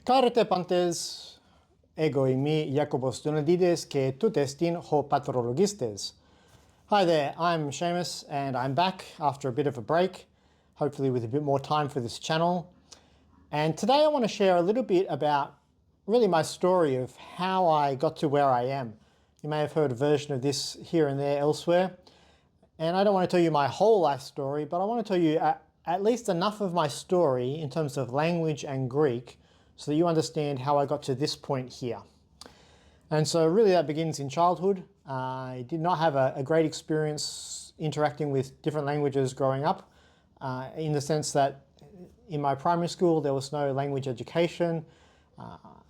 Carete pantes, ego imi Jakobos Donadides que tutestin ho patrologistes. Hi there, I'm Seamus and I'm back after a bit of a break, hopefully with a bit more time for this channel. And today I want to share a little bit about really my story of how I got to where I am. You may have heard a version of this here and there elsewhere. And I don't want to tell you my whole life story, but I want to tell you at least enough of my story in terms of language and Greek so that you understand how I got to this point here. And so really that begins in childhood. I did not have a great experience interacting with different languages growing up, in the sense that in my primary school there was no language education.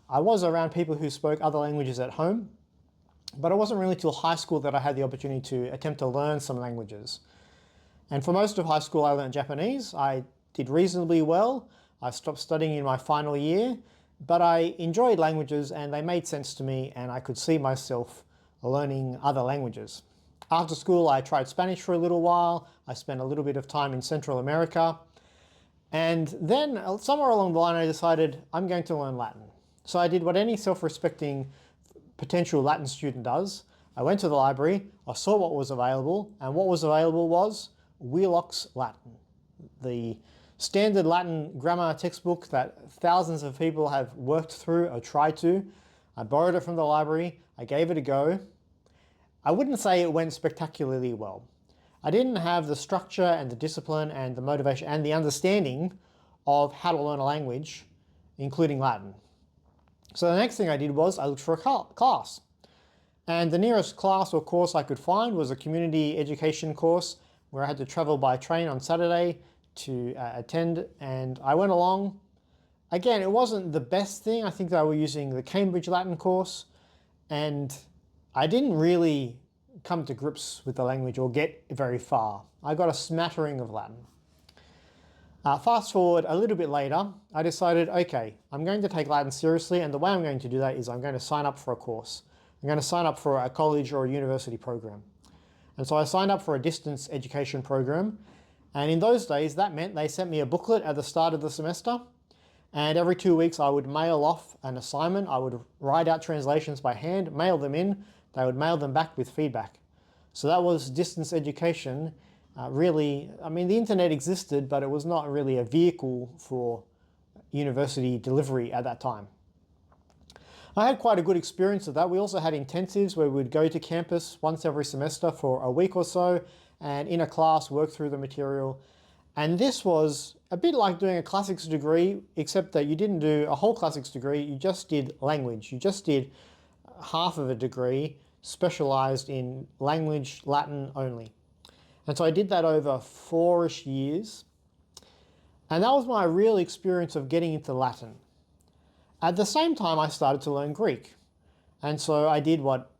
I was around people who spoke other languages at home, but it wasn't really till high school that I had the opportunity to attempt to learn some languages. And for most of high school I learned Japanese. I did reasonably well. I stopped studying in my final year, but I enjoyed languages and they made sense to me and I could see myself learning other languages. After school I tried Spanish for a little while. I spent a little bit of time in Central America. And then somewhere along the line I decided I'm going to learn Latin. So I did what any self-respecting potential Latin student does. I went to the library, I saw what was available, and what was available was Wheelock's Latin, the standard Latin grammar textbook that thousands of people have worked through or tried to. I borrowed it from the library, I gave it a go. I wouldn't say it went spectacularly well. I didn't have the structure and the discipline and the motivation and the understanding of how to learn a language, including Latin. So the next thing I did was I looked for a class. And the nearest class or course I could find was a community education course where I had to travel by train on Saturday to attend, and I went along. Again, it wasn't the best thing. I think they were using the Cambridge Latin course, and I didn't really come to grips with the language or get very far. I got a smattering of Latin. Fast forward a little bit later, I decided, okay, I'm going to take Latin seriously, and the way I'm going to do that is I'm going to sign up for a course. I'm going to sign up for a college or a university program. And so I signed up for a distance education program, and in those days that meant they sent me a booklet at the start of the semester, and every 2 weeks I would mail off an assignment. I would write out translations by hand, mail them in, they would mail them back with feedback. So that was distance education. Really, I mean, the internet existed, but it was not really a vehicle for university delivery at that time. I had quite a good experience of that. We also had intensives where we'd go to campus once every semester for a week or so and in a class work through the material. And this was a bit like doing a classics degree, except that you didn't do a whole classics degree, you just did language. You just did half of a degree specialized in language, Latin only. And so I did that over 4-ish years. And that was my real experience of getting into Latin. At the same time, I started to learn Greek. And so I did what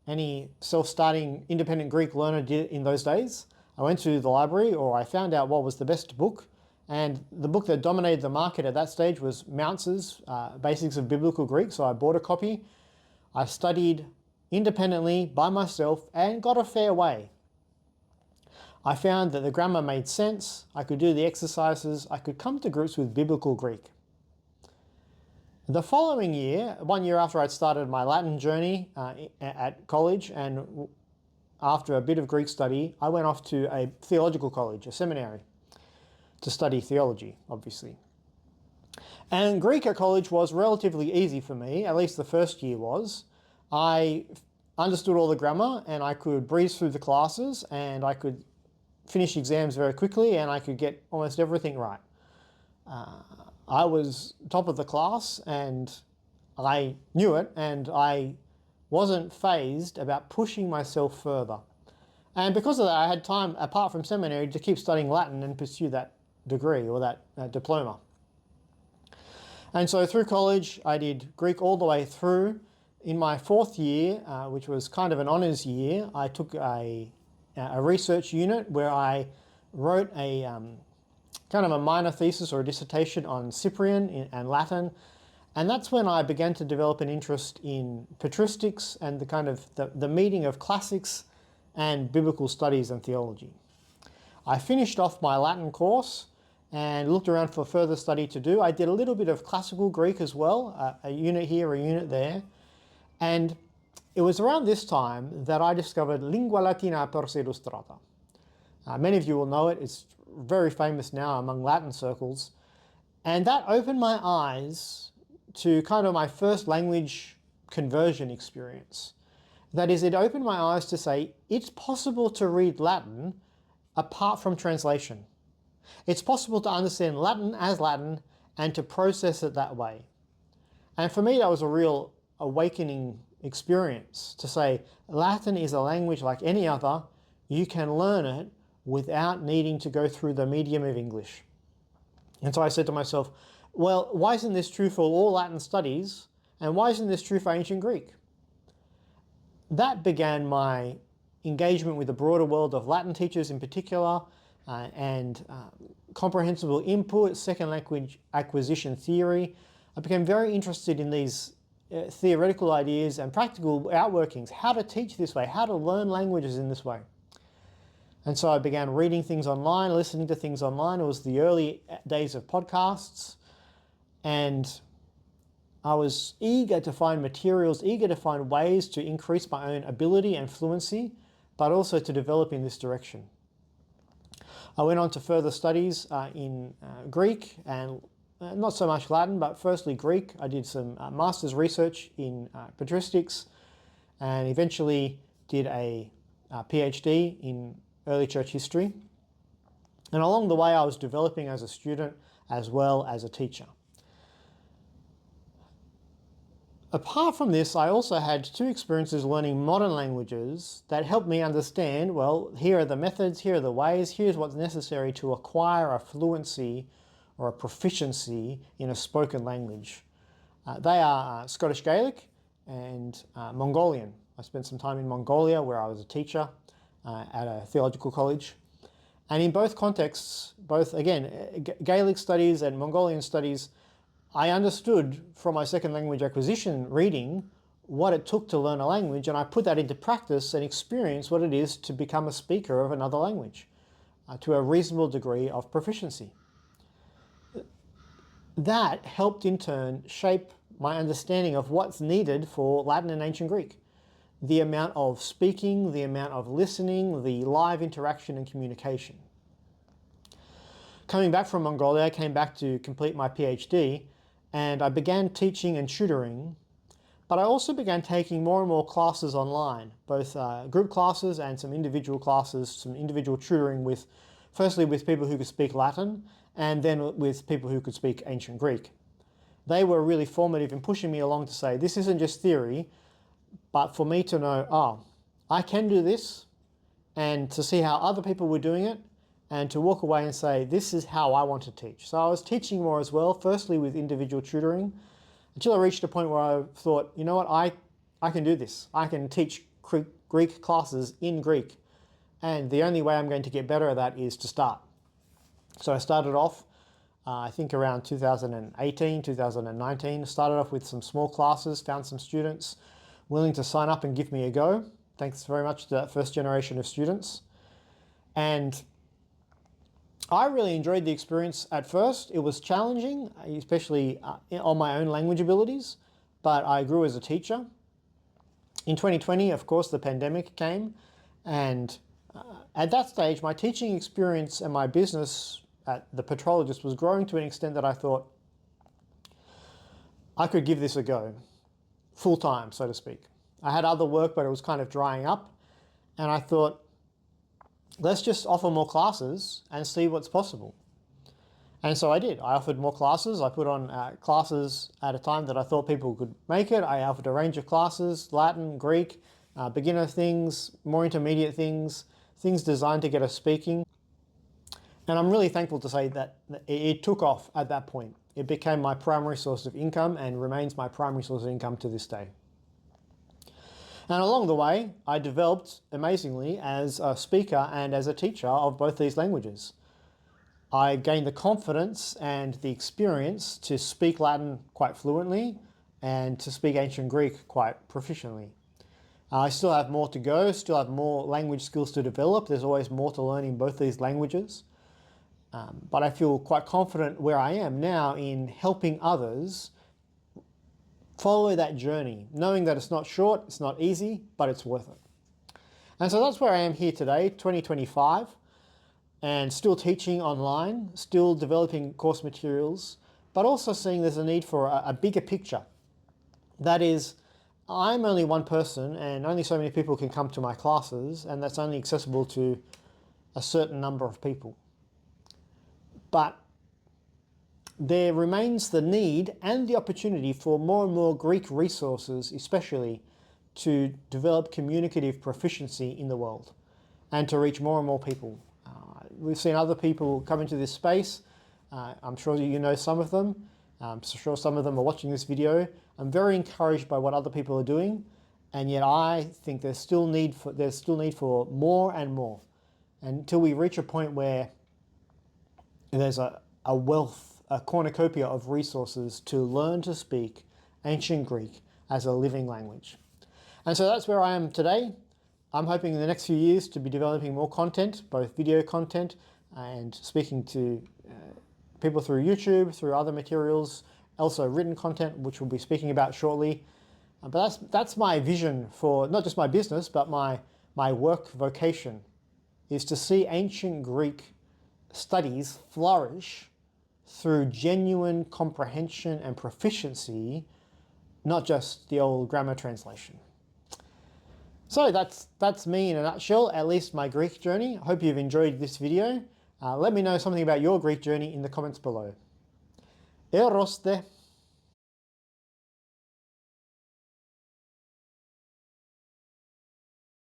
any self-starting independent Greek learner did in those days. I went to the library, or I found out what was the best book. And the book that dominated the market at that stage was Mounce's Basics of Biblical Greek. So I bought a copy. I studied independently by myself and got a fair way. I found that the grammar made sense, I could do the exercises, I could come to grips with biblical Greek. The following year, 1 year after I'd started my Latin journey at college, and after a bit of Greek study, I went off to a theological college, a seminary, to study theology, obviously. And Greek at college was relatively easy for me, at least the first year was. I understood all the grammar and I could breeze through the classes and I could finish exams very quickly and I could get almost everything right. I was top of the class and I knew it, and I wasn't fazed about pushing myself further. And because of that, I had time, apart from seminary, to keep studying Latin and pursue that degree or that diploma. And so through college, I did Greek all the way through. In my 4th year, which was kind of an honours year, I took a research unit where I wrote a kind of a minor thesis or a dissertation on Cyprian and Latin. And that's when I began to develop an interest in patristics and the kind of the meeting of classics and biblical studies and theology. I finished off my Latin course and looked around for further study to do. I did a little bit of classical Greek as well, a unit here, a unit there. And it was around this time that I discovered Lingua Latina per se illustrata. Many of you will know it. It's very famous now among Latin circles. And that opened my eyes to kind of my first language conversion experience. That is, it opened my eyes to say, it's possible to read Latin apart from translation. It's possible to understand Latin as Latin and to process it that way. And for me, that was a real awakening experience to say, Latin is a language like any other. You can learn it without needing to go through the medium of English. And so I said to myself, well, why isn't this true for all Latin studies? And why isn't this true for ancient Greek? That began my engagement with the broader world of Latin teachers in particular, and comprehensible input, second language acquisition theory. I became very interested in these theoretical ideas and practical outworkings, how to teach this way, how to learn languages in this way. And so I began reading things online, listening to things online. It was the early days of podcasts, and I was eager to find materials, eager to find ways to increase my own ability and fluency, but also to develop in this direction. I went on to further studies in Greek and not so much Latin, but firstly Greek. I did some master's research in patristics and eventually did a PhD in early church history. And along the way, I was developing as a student as well as a teacher. Apart from this, I also had two experiences learning modern languages that helped me understand, well, here are the methods, here are the ways, here's what's necessary to acquire a fluency or a proficiency in a spoken language. They are Scottish Gaelic and Mongolian. I spent some time in Mongolia where I was a teacher at a theological college. And in both contexts, both, again, Gaelic studies and Mongolian studies, I understood from my second language acquisition reading what it took to learn a language, and I put that into practice and experienced what it is to become a speaker of another language to a reasonable degree of proficiency. That helped in turn shape my understanding of what's needed for Latin and ancient Greek. The amount of speaking, the amount of listening, the live interaction and communication. Coming back from Mongolia, I came back to complete my PhD, and I began teaching and tutoring, but I also began taking more and more classes online, both group classes and some individual classes, some individual tutoring with, firstly with people who could speak Latin, and then with people who could speak ancient Greek. They were really formative in pushing me along to say, this isn't just theory, but for me to know, oh, I can do this, and to see how other people were doing it, and to walk away and say, this is how I want to teach. So I was teaching more as well, firstly with individual tutoring, until I reached a point where I thought, you know what, I can do this. I can teach Greek classes in Greek. And the only way I'm going to get better at that is to start. So I started off, I think around 2018, 2019, started off with some small classes, found some students willing to sign up and give me a go. Thanks very much to that first generation of students. And I really enjoyed the experience at first. It was challenging, especially on my own language abilities, but I grew as a teacher. In 2020, of course, the pandemic came, and at that stage, my teaching experience and my business at the Petrologist was growing to an extent that I thought I could give this a go, full time, so to speak. I had other work, but it was kind of drying up, and I thought, let's just offer more classes and see what's possible. And so I did. I offered more classes. I put on classes at a time that I thought people could make it. I offered a range of classes, Latin, Greek, beginner things, more intermediate things, things designed to get us speaking. And I'm really thankful to say that it took off at that point. It became my primary source of income and remains my primary source of income to this day. And along the way, I developed amazingly as a speaker and as a teacher of both these languages. I gained the confidence and the experience to speak Latin quite fluently and to speak ancient Greek quite proficiently. I still have more to go, still have more language skills to develop. There's always more to learn in both these languages. But I feel quite confident where I am now in helping others follow that journey, knowing that it's not short, it's not easy, but it's worth it. And so that's where I am here today, 2025, and still teaching online, still developing course materials, but also seeing there's a need for a bigger picture. That is, I'm only one person and only so many people can come to my classes, and that's only accessible to a certain number of people. But there remains the need and the opportunity for more and more Greek resources, especially to develop communicative proficiency in the world and to reach more and more people. We've seen other people come into this space. I'm sure you know some of them. I'm sure some of them are watching this video. I'm very encouraged by what other people are doing, and yet I think there's still need for more and more, until we reach a point where there's a wealth, a cornucopia of resources to learn to speak ancient Greek as a living language. And so that's where I am today. I'm hoping in the next few years to be developing more content, both video content and speaking to people through YouTube, through other materials, also written content, which we'll be speaking about shortly. But that's my vision for not just my business, but my work vocation, is to see ancient Greek studies flourish through genuine comprehension and proficiency, not just the old grammar translation. So that's me in a nutshell, at least my Greek journey. I hope you've enjoyed this video. Let me know something about your Greek journey in the comments below. Eroste.